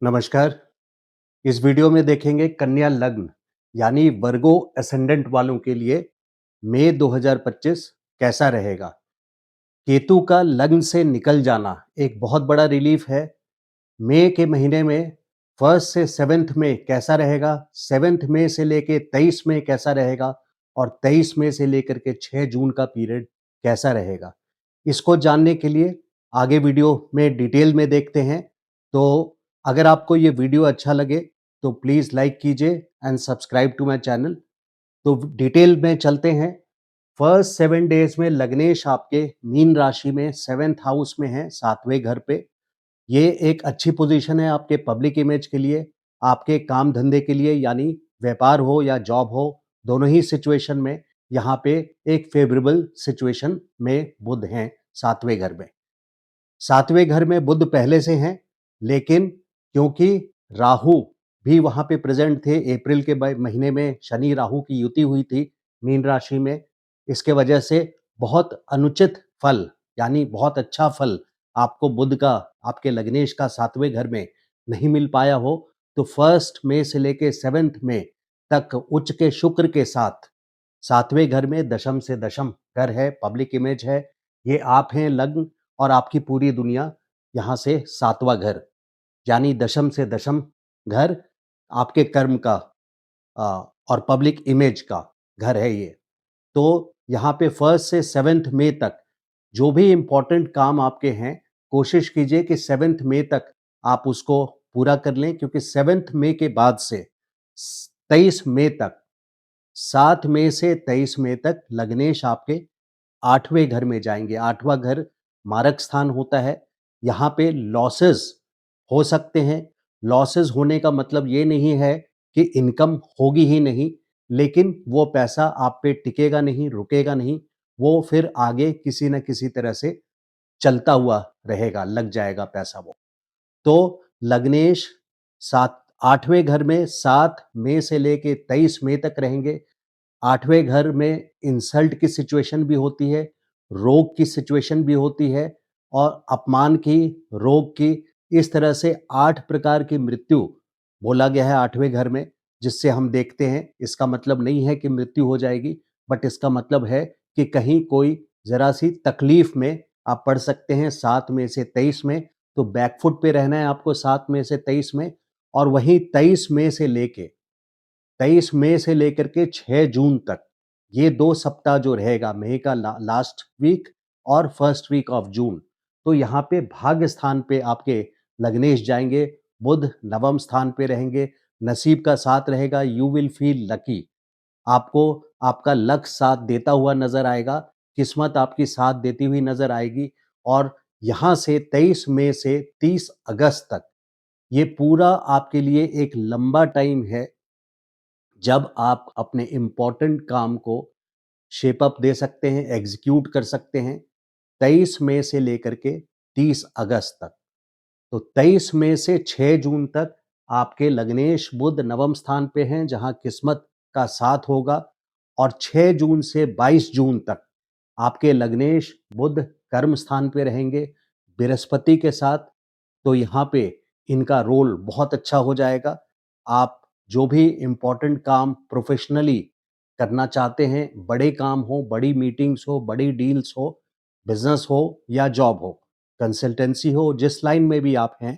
नमस्कार। इस वीडियो में देखेंगे कन्या लग्न यानी वर्गो असेंडेंट वालों के लिए मई 2025 कैसा रहेगा। केतु का लग्न से निकल जाना एक बहुत बड़ा रिलीफ है। मई के महीने में फर्स्ट से सेवेंथ में कैसा रहेगा, सेवेंथ मई से लेके 23 में कैसा रहेगा और 23 मई से लेकर के 6 जून का पीरियड कैसा रहेगा। इसको जानने के लिए आगे वीडियो में डिटेल में देखते हैं। तो अगर आपको ये वीडियो अच्छा लगे तो प्लीज़ लाइक कीजिए and subscribe to my channel. तो डिटेल में चलते हैं। फर्स्ट 7 डेज में लग्नेश आपके मीन राशि में 7th हाउस में है, 7वें घर पे। ये एक अच्छी पोजीशन है आपके पब्लिक इमेज के लिए, आपके काम धंधे के लिए, यानी व्यापार हो या जॉब हो, दोनों ही सिचुएशन में यहाँ पे एक फेवरेबल सिचुएशन में बुध हैं 7वें घर में। 7वें घर में बुध पहले से हैं, लेकिन क्योंकि राहु भी वहाँ पे प्रेज़ेंट थे, अप्रैल के महीने में शनि राहु की युति हुई थी मीन राशि में, इसके वजह से बहुत अनुचित फल यानी बहुत अच्छा फल आपको बुध का, आपके लग्नेश का 7वें घर में नहीं मिल पाया हो, तो 1 मई से लेके 7 मई तक उच्च के शुक्र के साथ 7वें घर में दशम से दशम घर है, पब्लिक इमेज है, ये आप हैं लग्न और आपकी पूरी दुनिया यहाँ से 7वां घर यानी दशम से दशम घर आपके कर्म का और पब्लिक इमेज का घर है ये। तो यहाँ पे 1 से 7 मई तक जो भी इम्पोर्टेंट काम आपके हैं, कोशिश कीजिए कि 7 मई तक आप उसको पूरा कर लें, क्योंकि 7 मई के बाद से 23 मई तक, 7 मई से 23 मई तक लग्नेश आपके 8वें घर में जाएँगे। 8वां घर मारक स्थान होता है। यहाँ पे लॉसेस हो सकते हैं। लॉसेस होने का मतलब ये नहीं है कि इनकम होगी ही नहीं, लेकिन वो पैसा आप पे टिकेगा नहीं, रुकेगा नहीं। वो फिर आगे किसी न किसी तरह से चलता हुआ रहेगा, लग जाएगा पैसा वो। तो लग्नेश 8वें घर में 7 मई से लेके 23 मई तक रहेंगे। 8वें घर में इंसल्ट की सिचुएशन भी होती है, रोग की सिचुएशन भी होती है और अपमान की, रोग की, इस तरह से 8 प्रकार की मृत्यु बोला गया है 8वें घर में, जिससे हम देखते हैं। इसका मतलब नहीं है कि मृत्यु हो जाएगी, बट इसका मतलब है कि कहीं कोई ज़रा-सी तकलीफ में आप पड़ सकते हैं 7 में से 23 में। तो बैकफुट पे रहना है आपको 7 में से 23 में, और वहीं 23 मई से लेके 23 मई से लेकर के 6 जून तक, ये 2 सप्ताह जो रहेगा, मई का लास्ट वीक और फर्स्ट वीक ऑफ जून, तो यहाँ पे भाग्य स्थान पे आपके लग्नेश जाएँगे, बुध नवम स्थान पे रहेंगे, नसीब का साथ रहेगा, यू विल फील लकी। आपको आपका लक साथ देता हुआ नज़र आएगा, किस्मत आपकी साथ देती हुई नज़र आएगी। और यहाँ से 23 मई से 30 अगस्त तक, ये पूरा आपके लिए एक लंबा टाइम है, जब आप अपने इम्पोर्टेंट काम को शेप अप दे सकते हैं, एग्ज़ीक्यूट कर सकते हैं, 23 मई से लेकर के 30 अगस्त तक। तो 23 मई से 6 जून तक आपके लग्नेश बुध नवम स्थान पे हैं, जहाँ किस्मत का साथ होगा, और 6 जून से 22 जून तक आपके लग्नेश बुध कर्म स्थान पे रहेंगे बृहस्पति के साथ। तो यहाँ पे इनका रोल बहुत अच्छा हो जाएगा। आप जो भी इम्पोर्टेंट काम प्रोफेशनली करना चाहते हैं, बड़े काम हो, बड़ी मीटिंग्स हो, बड़ी डील्स हो, बिज़नेस हो या जॉब हो, कंसल्टेंसी हो, जिस लाइन में भी आप हैं,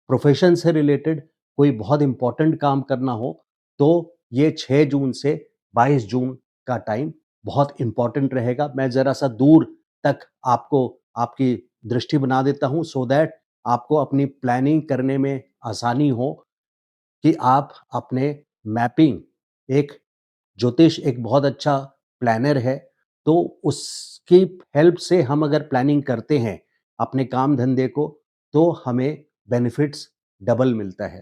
प्रोफेशन से रिलेटेड कोई बहुत इम्पोर्टेंट काम करना हो, तो ये 6 जून से 22 जून का टाइम बहुत इम्पोर्टेंट रहेगा। मैं ज़रा-सा दूर तक आपको आपकी दृष्टि बना देता हूँ, सो दैट आपको अपनी प्लानिंग करने में आसानी हो कि आप अपने मैपिंग, एक ज्योतिष एक बहुत अच्छा प्लानर है, तो उसकी हेल्प से हम अगर प्लानिंग करते हैं अपने काम धंधे को, तो हमें बेनिफिट्स डबल मिलता है।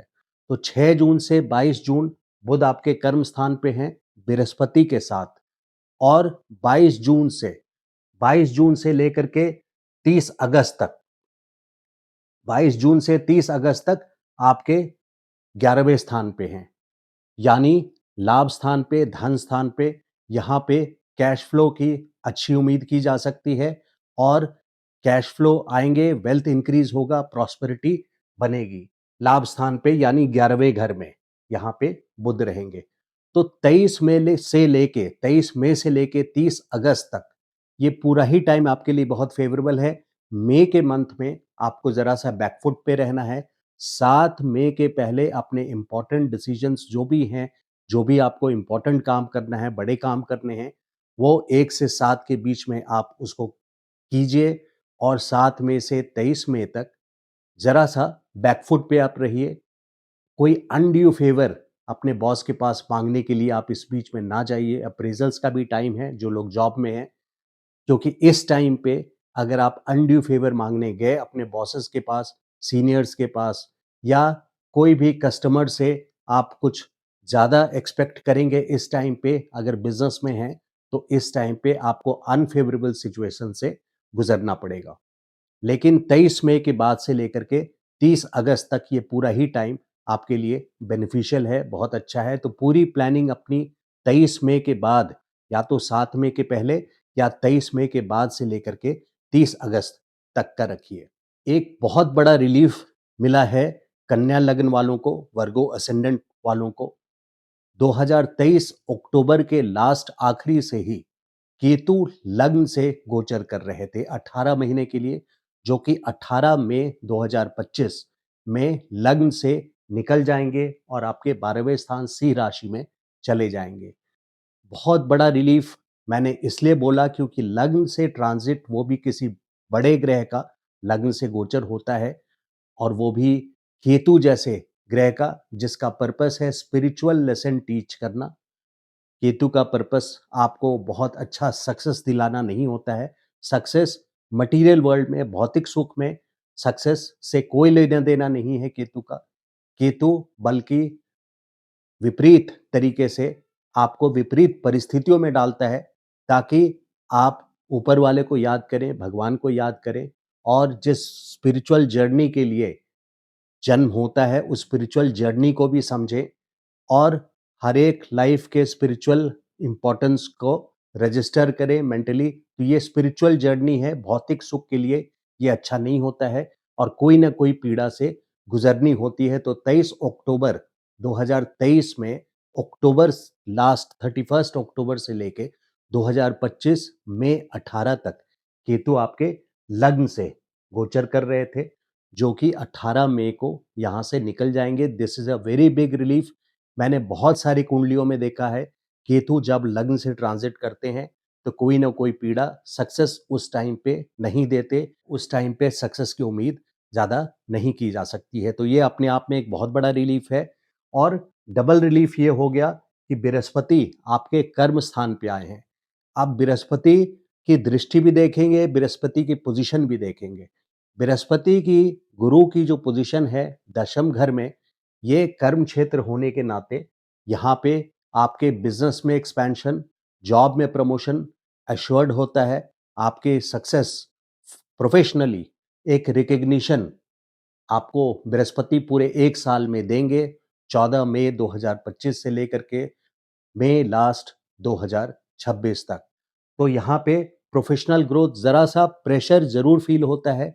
तो 6 जून से 22 जून बुध आपके कर्म स्थान पे हैं बृहस्पति के साथ, और 22 जून से लेकर के 30 अगस्त तक, 22 जून से 30 अगस्त तक आपके 11वें स्थान पे हैं, यानी लाभ स्थान पे, धन स्थान पे। यहाँ पे कैश फ्लो की अच्छी उम्मीद की जा सकती है, और कैश फ्लो आएँगे, वेल्थ इंक्रीज़ होगा, प्रॉस्पेरिटी बनेगी। लाभ स्थान पे यानी 11वें घर में यहाँ पे बुध रहेंगे। तो 23 मई से लेके 30 अगस्त तक ये पूरा ही टाइम आपके लिए बहुत फेवरेबल है। मई के मंथ में आपको ज़रा-सा बैकफुट पे रहना है। 7 मई के पहले अपने इम्पोर्टेंट डिसीजंस जो भी हैं, जो भी आपको इम्पोर्टेंट काम करना है, बड़े काम करने हैं, वो 1 से 7 के बीच में आप उसको कीजिए और 7 मई से 23 मई तक ज़रा-सा बैकफुट पे आप रहिए। कोई अनड्यू फ़ेवर अपने बॉस के पास माँगने के लिए आप इस बीच में ना जाइए। अप्रेज़ल्स का भी टाइम है, जो लोग जॉब में हैं, क्योंकि इस टाइम पे अगर आप अनड्यू फ़ेवर माँगने गए अपने बॉसेस के पास, सीनियर्स के पास या कोई भी कस्टमर से आप कुछ ज़्यादा एक्सपेक्ट करेंगे इस टाइम पे अगर बिज़नेस में हैं, तो इस टाइम पे आपको अनफ़ेवरेबल सिचुएशन से गुज़रना पड़ेगा। लेकिन 23 मई के बाद से लेकर के 30 अगस्त तक ये पूरा ही टाइम आपके लिए बेनिफिशियल है, बहुत अच्छा है। तो पूरी प्लानिंग अपनी 23 मई के बाद या तो 7 मई के पहले या 23 मई के बाद से लेकर के 30 अगस्त तक का रखिए। एक बहुत बड़ा रिलीफ मिला है कन्या लग्न वालों को, वर्गो असेंडेंट वालों को। 2023 अक्टूबर के लास्ट आखिरी से ही केतु लग्न से गोचर कर रहे थे 18 महीने के लिए, जो कि 18 मई 2025 में लग्न से निकल जाएंगे और आपके 12वें स्थान सिंह राशि में चले जाएंगे। बहुत बड़ा रिलीफ मैंने इसलिए बोला क्योंकि लग्न से ट्रांजिट वो भी किसी बड़े ग्रह का लग्न से गोचर होता है और वो भी केतु जैसे ग्रह का जिसका पर्पस है स्पिरिचुअल लेसन टीच करना। केतु का पर्पस आपको बहुत अच्छा सक्सेस दिलाना नहीं होता है। सक्सेस मटेरियल वर्ल्ड में, भौतिक सुख में सक्सेस से कोई लेना देना नहीं है केतु का। केतु बल्कि विपरीत तरीके से आपको विपरीत परिस्थितियों में डालता है ताकि आप ऊपर वाले को याद करें, भगवान को याद करें और जिस स्पिरिचुअल जर्नी के लिए जन्म होता है, उस स्पिरिचुअल जर्नी को भी समझें और हर एक लाइफ के स्पिरिचुअल इम्पोर्टेंस को रजिस्टर करें मेंटली। तो ये स्पिरिचुअल जर्नी है, भौतिक सुख के लिए ये अच्छा नहीं होता है और कोई ना कोई पीड़ा से गुजरनी होती है। तो 23 अक्टूबर 2023 में अक्टूबर लास्ट 31 अक्टूबर से लेके 2025 मई 18 तक केतु आपके लग्न से गोचर कर रहे थे, जो कि 18 मई को यहाँ से निकल जाएंगे। This is a very big relief. मैंने बहुत सारी कुंडलियों में देखा है केतु जब लग्न से ट्रांजिट करते हैं तो कोई ना कोई पीड़ा सक्सेस उस टाइम पे नहीं देते, उस टाइम पे सक्सेस की उम्मीद ज़्यादा नहीं की जा सकती है। तो ये अपने आप में एक बहुत बड़ा रिलीफ है और डबल रिलीफ ये हो गया कि बृहस्पति आपके कर्म स्थान पे आए हैं। आप बृहस्पति की दृष्टि भी देखेंगे, बृहस्पति की पोजीशन भी देखेंगे। बृहस्पति की गुरु की जो पोजीशन है दशम घर में, ये कर्म क्षेत्र होने के नाते यहाँ पे आपके बिजनेस में एक्सपेंशन, जॉब में प्रमोशन एश्योर्ड होता है। आपके सक्सेस प्रोफेशनली एक रिकग्निशन आपको बृहस्पति पूरे 1 साल में देंगे, 14 मई 2025 से लेकर के मई लास्ट 2026 तक। तो यहाँ पे प्रोफेशनल ग्रोथ ज़रा-सा प्रेशर ज़रूर फ़ील होता है,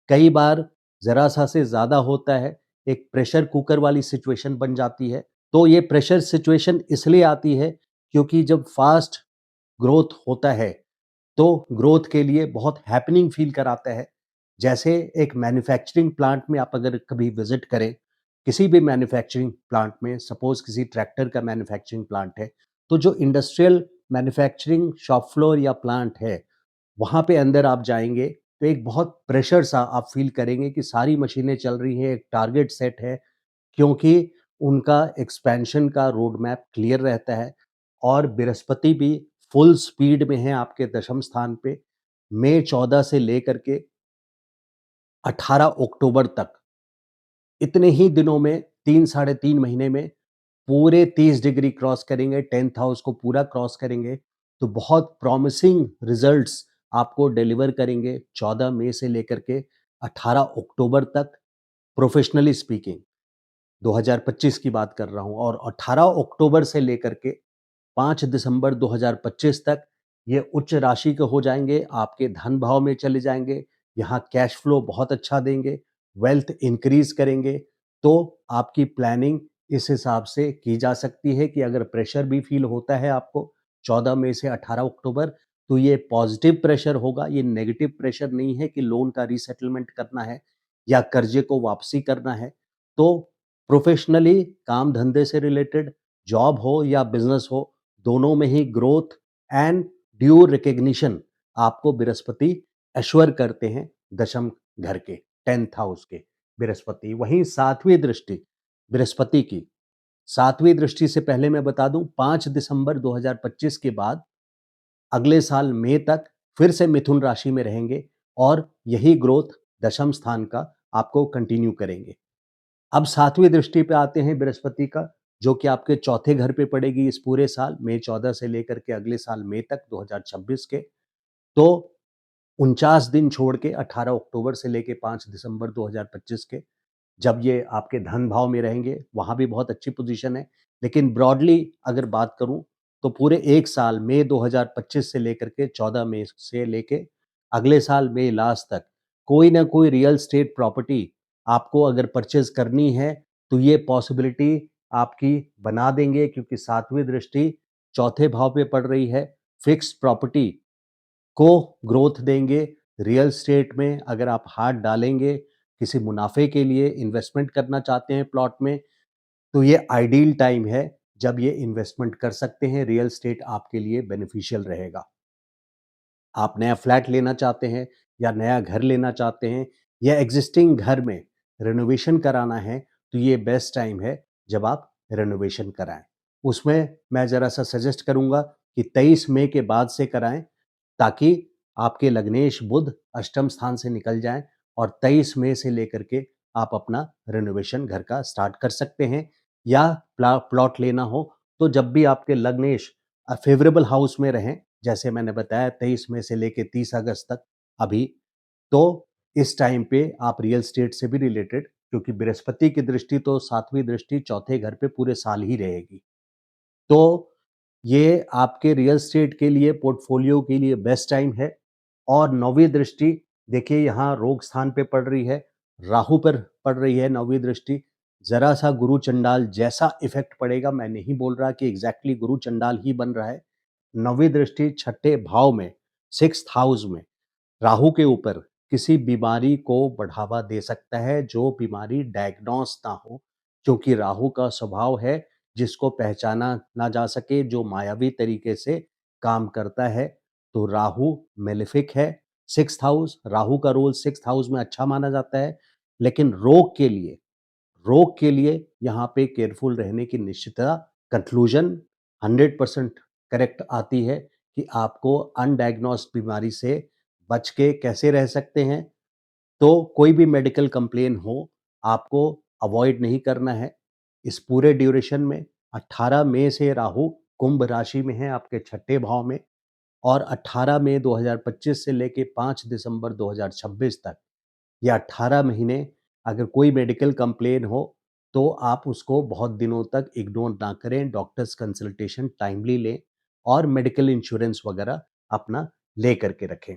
कई बार ज़रा-सा से ज़्यादा होता है, एक प्रेशर कुकर वाली सिचुएशन बन जाती है। तो ये प्रेशर सिचुएशन इसलिए आती है क्योंकि जब फास्ट ग्रोथ होता है, तो ग्रोथ के लिए बहुत हैपनिंग फ़ील कराता है। जैसे एक मैन्युफैक्चरिंग प्लांट में आप अगर कभी विज़िट करें, किसी भी मैन्युफैक्चरिंग प्लांट में सपोज़ किसी ट्रैक्टर का मैन्युफैक्चरिंग प्लांट है, तो जो इंडस्ट्रियल मैन्युफैक्चरिंग शॉप फ्लोर या प्लांट है, वहाँ पे अंदर आप जाएँगे, तो एक बहुत प्रेशर सा आप फ़ील करेंगे कि सारी मशीनें चल रही हैं, एक टारगेट सेट है क्योंकि उनका एक्सपेंशन का रोड मैप क्लियर रहता है और बृहस्पति भी फुल स्पीड में है आपके दशम स्थान पे। मई 14 से लेकर के 18 अक्टूबर तक इतने ही दिनों में 3 साढ़े 3 महीने में पूरे 30 डिग्री क्रॉस करेंगे, 10th हाउस को पूरा क्रॉस करेंगे, तो बहुत प्रॉमिसिंग रिजल्ट्स आपको डिलीवर करेंगे 14 मई से लेकर के 18 अक्टूबर तक प्रोफेशनली स्पीकिंग। 2025 की बात कर रहा हूँ और 18 अक्टूबर से लेकर के 5 दिसंबर 2025 तक ये उच्च राशि के हो जाएँगे, आपके धन भाव में चले जाएँगे, यहाँ कैश फ्लो बहुत अच्छा देंगे, वेल्थ इंक्रीज़ करेंगे, तो आपकी प्लानिंग इस हिसाब से की जा सकती है कि अगर प्रेशर भी फ़ील होता है आपको 14 मई से 18 अक्टूबर, तो ये पॉज़िटिव प्रेशर होगा, ये नेगेटिव प्रेशर नहीं है कि लोन का रीसेटलमेंट करना है या कर्ज़े को वापसी करना है। तो प्रोफ़ेशनली काम-धंधे से रिलेटेड जॉब हो या बिज़नेस हो, दोनों में ही ग्रोथ एंड ड्यू रिकॉग्निशन आपको बृहस्पति एश्योर करते हैं दशम घर के, 10th हाउस के बृहस्पति। वहीं 7वीं दृष्टि बृहस्पति की, 7वीं दृष्टि से पहले मैं बता दूं 5 दिसंबर 2025 के बाद अगले साल मई तक फिर से मिथुन राशि में रहेंगे और यही ग्रोथ दशम स्थान का आपको कंटिन्यू करेंगे। अब 7वीं दृष्टि पे आते हैं बृहस्पति का, जो कि आपके चौथे घर पे पड़ेगी इस पूरे साल मई 14 से लेकर के अगले साल मई तक 2026 के। तो 49 दिन छोड़ के 18 अक्टूबर से लेके 5 दिसंबर 2025 के जब ये आपके धन भाव में रहेंगे, वहाँ भी बहुत अच्छी पोज़ीशन है। लेकिन ब्रॉडली अगर बात करूँ, तो पूरे 1 साल मई 2025 से लेकर के 14 मई से लेके अगले साल मई लास्ट तक कोई ना कोई रियल एस्टेट प्रॉपर्टी आपको अगर परचेज़ करनी है, तो ये पॉसिबिलिटी आपकी बना देंगे क्योंकि 7वीं दृष्टि चौथे भाव पे पड़ रही है। फिक्स्ड प्रॉपर्टी को ग्रोथ देंगे। रियल एस्टेट में अगर आप हाथ डालेंगे, किसी मुनाफे के लिए इन्वेस्टमेंट करना चाहते हैं प्लॉट में, तो ये आइडियल टाइम है जब ये इन्वेस्टमेंट कर सकते हैं। रियल एस्टेट आपके लिए बेनिफिशियल रहेगा। आप नया फ्लैट लेना चाहते हैं या नया घर लेना चाहते हैं या एग्जिस्टिंग घर में रेनोवेशन कराना है, तो ये बेस्ट टाइम है जब आप रेनोवेशन कराएं। उसमें मैं ज़रा सा सजेस्ट करूंगा कि 23 मई के बाद से कराएं, ताकि आपके लग्नेश बुध अष्टम स्थान से निकल जाएं और 23 मई से लेकर के आप अपना रेनोवेशन घर का स्टार्ट कर सकते हैं। या प्लॉट लेना हो तो जब भी आपके लग्नेश फेवरेबल हाउस में रहें, जैसे मैंने बताया 23 मई से लेके 30 अगस्त तक अभी, तो इस टाइम पे आप रियल एस्टेट से भी रिलेटेड, क्योंकि बृहस्पति की दृष्टि तो 7वीं दृष्टि चौथे घर पे पूरे साल ही रहेगी। तो ये आपके रियल एस्टेट के लिए, पोर्टफोलियो के लिए बेस्ट टाइम है। और 9वीं दृष्टि देखिए यहाँ रोग स्थान पे पड़ रही है, राहु पर पड़ रही है 9वीं दृष्टि। ज़रा-सा गुरु चंडाल जैसा इफ़ेक्ट पड़ेगा, मैं नहीं बोल रहा कि एग्ज़ैक्टली गुरु चंडाल ही बन रहा है। 9वीं दृष्टि छठे भाव में, 6th हाउस में राहु के ऊपर किसी बीमारी को बढ़ावा दे सकता है, जो बीमारी डायग्नोस ना हो, क्योंकि राहु का स्वभाव है जिसको पहचाना ना जा सके, जो मायावी तरीके से काम करता है। तो राहु मेलेफिक है। 6th हाउस, राहु का रोल 6th हाउस में अच्छा माना जाता है, लेकिन रोग के लिए यहाँ पे केयरफुल रहने की निश्चितता, कंक्लूजन 100% करेक्ट आती है कि आपको अनडायग्नोस्ड बीमारी से बच के कैसे रह सकते हैं। तो कोई भी मेडिकल कंप्लेन हो, आपको अवॉइड नहीं करना है। इस पूरे ड्यूरेशन में 18 मई से राहु कुंभ राशि में है आपके छठे भाव में, और 18 मई 2025 से लेके 5 दिसंबर 2026 तक, ये 18 महीने अगर कोई मेडिकल कंप्लेन हो, तो आप उसको बहुत दिनों तक इग्नोर ना करें, डॉक्टर्स कंसल्टेशन टाइमली लें और मेडिकल इंश्योरेंस वगैरह अपना ले करके रखें।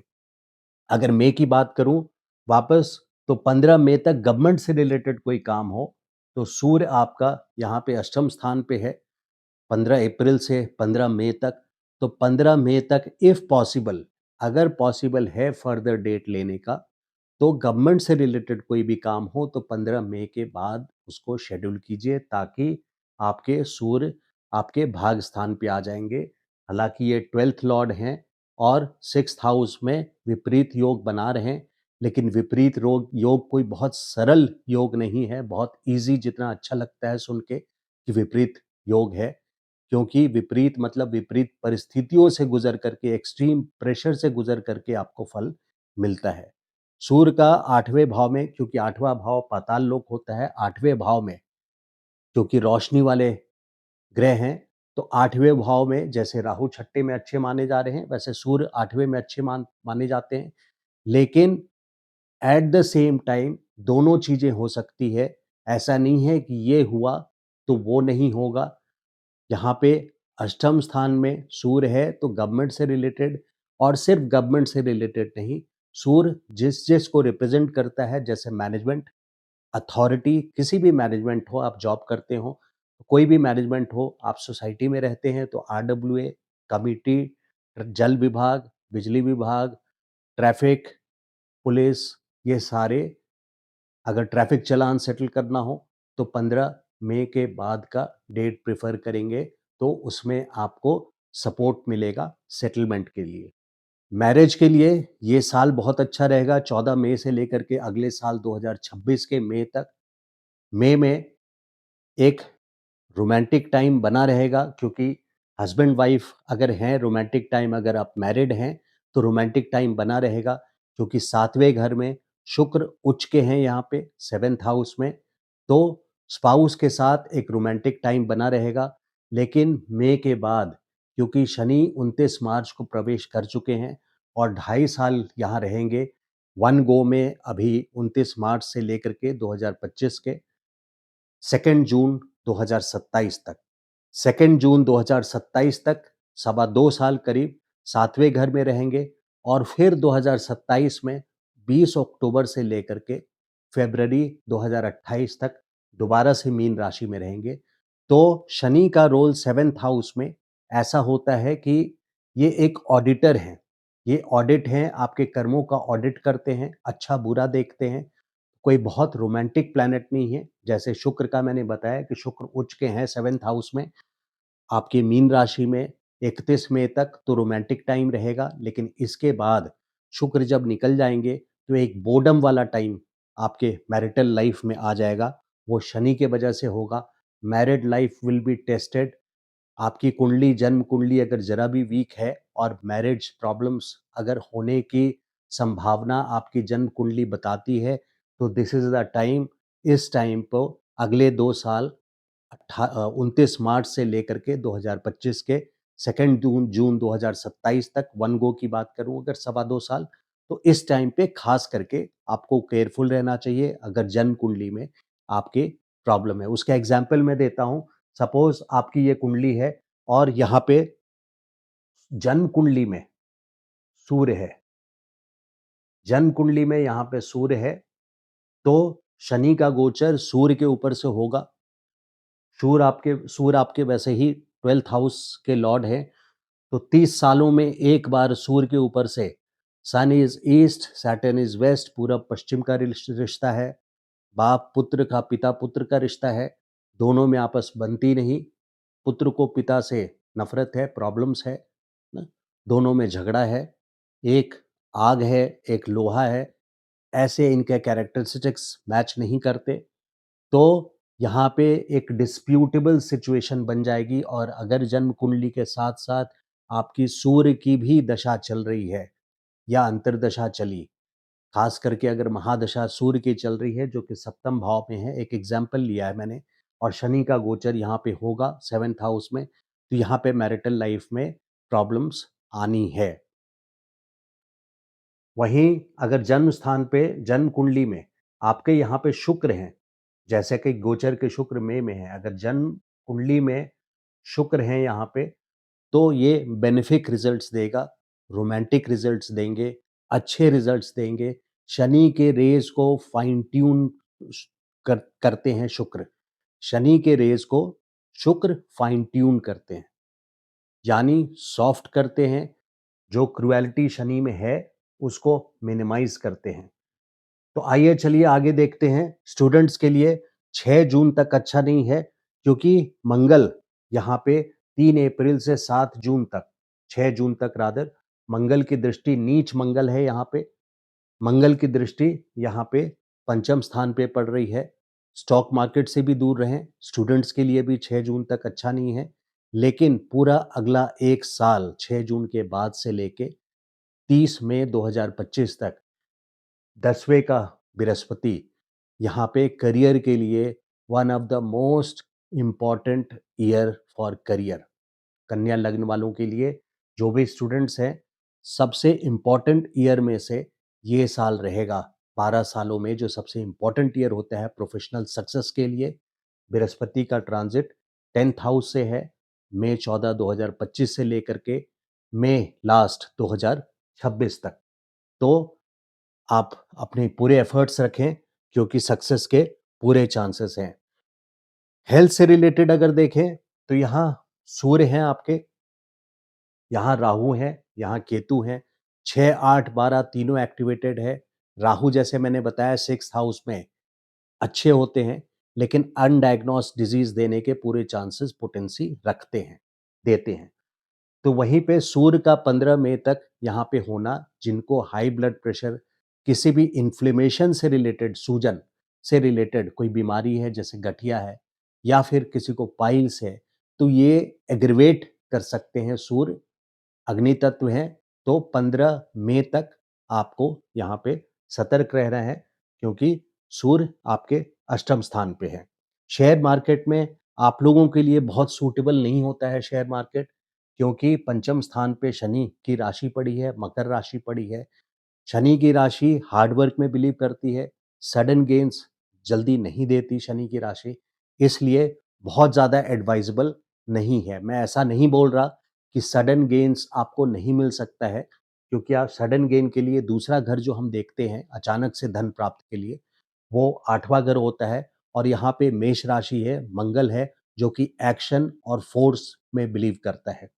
अगर मई की बात करूं वापस, तो 15 मई तक गवर्नमेंट से रिलेटेड कोई काम हो, तो सूर्य आपका यहाँ पे अष्टम स्थान पे है 15 अप्रैल से 15 मई तक। तो 15 मई तक इफ़ पॉसिबल, अगर पॉसिबल है फर्दर डेट लेने का, तो गवर्नमेंट से रिलेटेड कोई भी काम हो तो 15 मई के बाद उसको शेड्यूल कीजिए, ताकि आपके सूर्य आपके भाग स्थान पे आ जाएँगे। हालाँकि ये 12th लॉर्ड हैं और 6th हाउस में विपरीत योग बना रहे हैं, लेकिन विपरीत रोग योग कोई बहुत सरल योग नहीं है, बहुत ईज़ी जितना अच्छा लगता है सुन के कि विपरीत योग है। क्योंकि विपरीत मतलब विपरीत परिस्थितियों से गुज़र करके, एक्सट्रीम प्रेशर से गुज़र करके आपको फल मिलता है। सूर्य का 8वें भाव में, क्योंकि 8वाँ भाव पाताल लोक होता है, 8वें भाव में क्योंकि रोशनी वाले ग्रह हैं, तो 8वें भाव में जैसे राहु छठे में अच्छे माने जा रहे हैं, वैसे सूर्य 8वें में अच्छे माने जाते हैं। लेकिन एट द सेम टाइम दोनों चीज़ें हो सकती है। ऐसा नहीं है कि ये हुआ तो वो नहीं होगा। यहाँ पे अष्टम स्थान में सूर्य है तो गवर्नमेंट से रिलेटेड, और सिर्फ गवर्नमेंट से रिलेटेड नहीं, सूर्य जिस जिस को रिप्रेजेंट करता है, जैसे मैनेजमेंट, अथॉरिटी, किसी भी मैनेजमेंट हो, आप जॉब करते हो, कोई भी मैनेजमेंट हो, आप सोसाइटी में रहते हैं तो आरडब्ल्यूए, कमिटी, जल विभाग, बिजली विभाग, ट्रैफिक, पुलिस, ये सारे, अगर ट्रैफिक चालान सेटल करना हो तो 15 मई के बाद का डेट प्रेफर करेंगे, तो उसमें आपको सपोर्ट मिलेगा सेटलमेंट के लिए। मैरिज के लिए ये साल बहुत अच्छा रहेगा, 14 मई से लेकर के अगले साल 2026 के मई तक। मई में एक रोमांटिक टाइम बना रहेगा, क्योंकि हस्बैंड वाइफ अगर हैं, रोमांटिक टाइम, अगर आप मैरिड हैं तो रोमांटिक टाइम बना रहेगा, क्योंकि सातवें घर में शुक्र उच्च के हैं यहाँ पे, सेवेंथ हाउस में, तो स्पाउस के साथ एक रोमांटिक टाइम बना रहेगा। लेकिन मई के बाद, क्योंकि शनि 29 मार्च को प्रवेश कर चुके हैं और 2.5 साल यहाँ रहेंगे, वन गो में, अभी 29 मार्च से लेकर के 2025 के 2 जून 2027 तक, 2 जून 2027 तक, सवा 2 साल करीब सातवें घर में रहेंगे, और फिर 2027 में 20 अक्टूबर से लेकर के फरवरी 2028 तक दोबारा से मीन राशि में रहेंगे। तो शनि का रोल सेवेंथ हाउस में ऐसा होता है कि ये एक ऑडिटर हैं, ये ऑडिट हैं, आपके कर्मों का ऑडिट करते हैं, अच्छा बुरा देखते हैं। कोई बहुत रोमांटिक प्लैनेट नहीं है, जैसे शुक्र का मैंने बताया कि शुक्र उच्च के हैं सेवेंथ हाउस में, आपकी मीन राशि में 31 मई तक तो रोमांटिक टाइम रहेगा, लेकिन इसके बाद शुक्र जब निकल जाएंगे तो एक बोर्डम वाला टाइम आपके मैरिटल लाइफ में आ जाएगा, वो शनि के वजह से होगा। Married life will be tested. आपकी कुंडली, जन्म कुंडली अगर जरा भी वीक है और मैरिज प्रॉब्लम्स अगर होने की संभावना आपकी जन्म कुंडली बताती है, तो दिस इज द टाइम, इस टाइम पर अगले 2 साल 29 मार्च से लेकर के 2025 के 2 जून 2027 तक, वन गो की बात करूं अगर, सवा 2 साल, तो इस टाइम पे खास करके आपको केयरफुल रहना चाहिए अगर जन्म कुंडली में आपके प्रॉब्लम है। उसका एग्जाम्पल मैं देता हूं। सपोज आपकी ये कुंडली है और यहाँ पे जन्म कुंडली में सूर्य है, जन्म कुंडली में यहाँ पे सूर्य है, तो शनि का गोचर सूर्य के ऊपर से होगा। सूर्य आपके वैसे ही 12th हाउस के लॉर्ड है, तो 30 सालों में एक बार सूर्य के ऊपर से, sun is east, Saturn is west, पूरब पश्चिम का रिश्ता है, बाप पुत्र का, पिता पुत्र का रिश्ता है, दोनों में आपस बनती नहीं, पुत्र को पिता से नफरत है, प्रॉब्लम्स है ना, दोनों में झगड़ा है, एक आग है, एक लोहा है, ऐसे इनके कैरेक्टरिस्टिक्स मैच नहीं करते, तो यहाँ पे एक डिस्प्यूटेबल सिचुएशन बन जाएगी। और अगर जन्म कुंडली के साथ साथ आपकी सूर्य की भी दशा चल रही है या अंतर्दशा चली, खास करके अगर महादशा सूर्य की चल रही है जो कि सप्तम भाव में है, एक एग्जाम्पल लिया है मैंने, और शनि का गोचर यहाँ पे होगा सेवेंथ हाउस में, तो यहाँ पे मैरिटल लाइफ में प्रॉब्लम्स आनी है। वहीं अगर जन्म स्थान पे, जन्म कुंडली में आपके यहाँ पे शुक्र हैं, जैसे कि गोचर के शुक्र मई में है, अगर जन्म कुंडली में शुक्र हैं यहाँ पे, तो ये बेनिफिक रिजल्ट्स देगा, रोमांटिक रिजल्ट्स देंगे, अच्छे रिजल्ट्स देंगे। शनि के रेज को फाइन ट्यून करते हैं शुक्र, शनि के रेज को शुक्र फाइन ट्यून करते हैं, यानी सॉफ्ट करते हैं, जो क्रुएलिटी शनि में है उसको मिनिमाइज करते हैं। तो आइए चलिए आगे देखते हैं। स्टूडेंट्स के लिए 6 जून तक अच्छा नहीं है, क्योंकि मंगल यहाँ पे 3 अप्रैल से 7 जून तक, 6 जून तक रादर, मंगल की दृष्टि, नीच मंगल है यहाँ पे, मंगल की दृष्टि यहाँ पे पंचम स्थान पे पड़ रही है। स्टॉक मार्केट से भी दूर रहें। स्टूडेंट्स के लिए भी 6 जून तक अच्छा नहीं है, लेकिन पूरा अगला एक साल 6 जून के बाद से लेके 30 मई 2025 तक 10वें का बृहस्पति यहाँ पे करियर के लिए one of the most important year for career. कन्या लग्न वालों के लिए, जो भी स्टूडेंट्स हैं, सबसे इम्पॉर्टेंट ईयर में से ये साल रहेगा। 12 सालों में जो सबसे इम्पॉर्टेंट ईयर होता है प्रोफेशनल सक्सेस के लिए, बृहस्पति का ट्रांजिट 10th हाउस से है, मई 14 2025 से लेकर के मई लास्ट 2026 तक। तो आप अपने पूरे एफर्ट्स रखें, क्योंकि सक्सेस के पूरे चांसेस हैं। हेल्थ से रिलेटेड अगर देखें तो यहाँ सूर्य हैं आपके, यहाँ राहु हैं, यहाँ केतु हैं, 6, 8, 12 तीनों एक्टिवेटेड है। राहु जैसे मैंने बताया 6th हाउस में अच्छे होते हैं, लेकिन अनडायग्नोस्ड डिजीज देने के पूरे चांसेस पोटेंसी रखते हैं, देते हैं। तो वहीं पे सूर्य का 15 मई तक यहाँ पे होना, जिनको हाई ब्लड प्रेशर, किसी भी इन्फ्लेमेशन से रिलेटेड, सूजन से रिलेटेड कोई बीमारी है जैसे गठिया है या फिर किसी को पाइल्स है, तो ये एग्रीवेट कर सकते हैं सूर्य, अग्नि तत्व हैं। तो 15 मई तक आपको यहाँ पे सतर्क रहना है, क्योंकि सूर्य आपके अष्टम स्थान पे है। शेयर मार्केट में आप लोगों के लिए बहुत सूटेबल नहीं होता है शेयर मार्केट, क्योंकि पंचम स्थान पे शनि की राशि पड़ी है, मकर राशि पड़ी है। शनि की राशि हार्ड वर्क में बिलीव करती है, सडन गेन्स जल्दी नहीं देती शनि की राशि, इसलिए बहुत ज़्यादा एडवाइजेबल नहीं है। मैं ऐसा नहीं बोल रहा कि सडन गेन्स आपको नहीं मिल सकता है, क्योंकि आप सडन गेन के लिए दूसरा घर जो हम देखते हैं अचानक से धन प्राप्त के लिए, वो 8वां घर होता है, और यहाँ पे मेष राशि है, मंगल है, जो कि एक्शन और फोर्स में बिलीव करता है।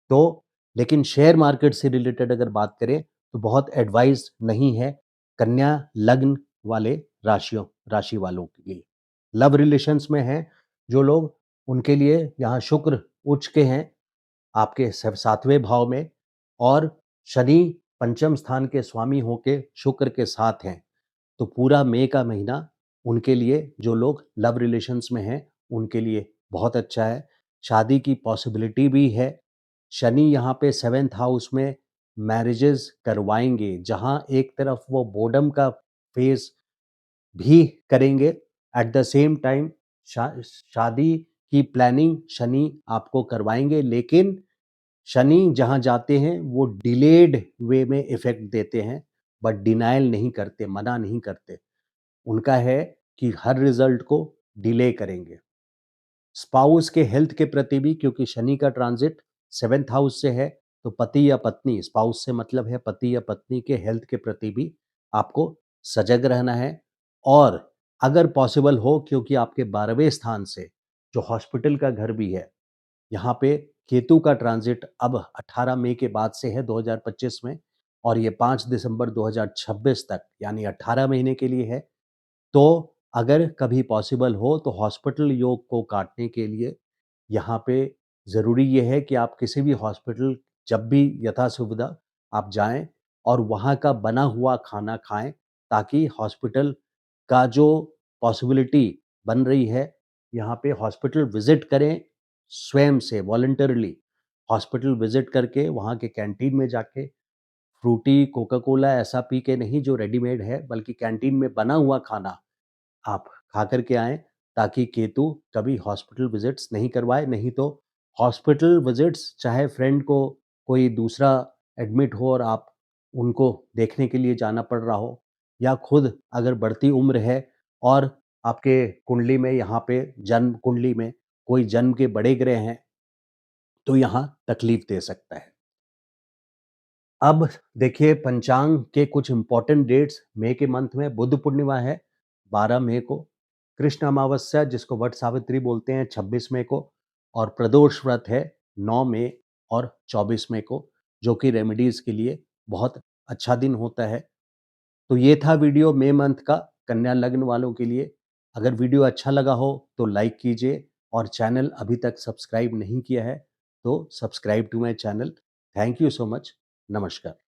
तो लेकिन शेयर मार्केट से रिलेटेड अगर बात करें तो बहुत एडवाइस नहीं है कन्या लग्न वाले राशि वालों के लिए। लव रिलेशंस में हैं जो लोग, उनके लिए यहाँ शुक्र उच्च के हैं आपके 7वें भाव में, और शनि पंचम स्थान के स्वामी होके शुक्र के साथ हैं। तो पूरा मई का महीना उनके लिए, जो लोग लव रिलेशंस में हैं, उनके लिए बहुत अच्छा है। शादी की पॉसिबिलिटी भी है। शनि यहाँ पे 7th हाउस में मैरिजेस करवाएंगे, जहाँ एक तरफ वो बोर्डम का फेज भी करेंगे, एट द सेम टाइम शादी की प्लानिंग शनि आपको करवाएंगे, लेकिन शनि जहाँ जाते हैं वो डिलेड वे में इफेक्ट देते हैं, बट डिनायल नहीं करते, मना नहीं करते। उनका है कि हर रिजल्ट को डिले करेंगे। स्पाउस के हेल्थ के प्रति भी, क्योंकि शनि का ट्रांजिट 7th हाउस से है, तो पति या पत्नी, स्पाउस से मतलब है पति या पत्नी के हेल्थ के प्रति भी आपको सजग रहना है। और अगर पॉसिबल हो, क्योंकि आपके 12वें स्थान से जो हॉस्पिटल का घर भी है, यहाँ पे केतु का ट्रांजिट अब 18 मई के बाद से है 2025 में, और ये 5 दिसंबर 2026 तक, यानी 18 महीने के लिए है। तो अगर कभी पॉसिबल हो तो हॉस्पिटल योग को काटने के लिए यहाँ पे ज़रूरी ये है कि आप किसी भी हॉस्पिटल, जब भी यथासुविधा आप जाएं और वहाँ का बना हुआ खाना खाएं, ताकि हॉस्पिटल का जो पॉसिबिलिटी बन रही है, यहाँ पे हॉस्पिटल विजिट करें, स्वयं से वॉलंटरली हॉस्पिटल विजिट करके वहाँ के कैंटीन में जाके फ्रूटी, कोका कोला ऐसा पी के नहीं जो रेडीमेड है, बल्कि कैंटीन में बना हुआ खाना आप खा कर के आएँ, ताकि केतु कभी हॉस्पिटल विज़िट्स नहीं करवाए। नहीं तो हॉस्पिटल विज़िट्स, चाहे फ्रेंड को कोई दूसरा एडमिट हो और आप उनको देखने के लिए जाना पड़ रहा हो, या खुद अगर बढ़ती उम्र है और आपके कुंडली में, यहाँ पे जन्म कुंडली में कोई जन्म के बड़े ग्रह हैं, तो यहाँ तकलीफ दे सकता है। अब देखिए पंचांग के कुछ इंपॉर्टेंट डेट्स। मई के मंथ में बुद्ध पूर्णिमा है 12 मई को, कृष्ण अमावस्या जिसको वट सावित्री बोलते हैं 26 मई को, और प्रदोष व्रत है 9 मई और 24 मई को, जो कि रेमेडीज के लिए बहुत अच्छा दिन होता है। तो ये था वीडियो मई मंथ का कन्या लग्न वालों के लिए। अगर वीडियो अच्छा लगा हो तो लाइक कीजिए, और चैनल अभी तक सब्सक्राइब नहीं किया है तो subscribe to my channel. Thank you so much. नमस्कार।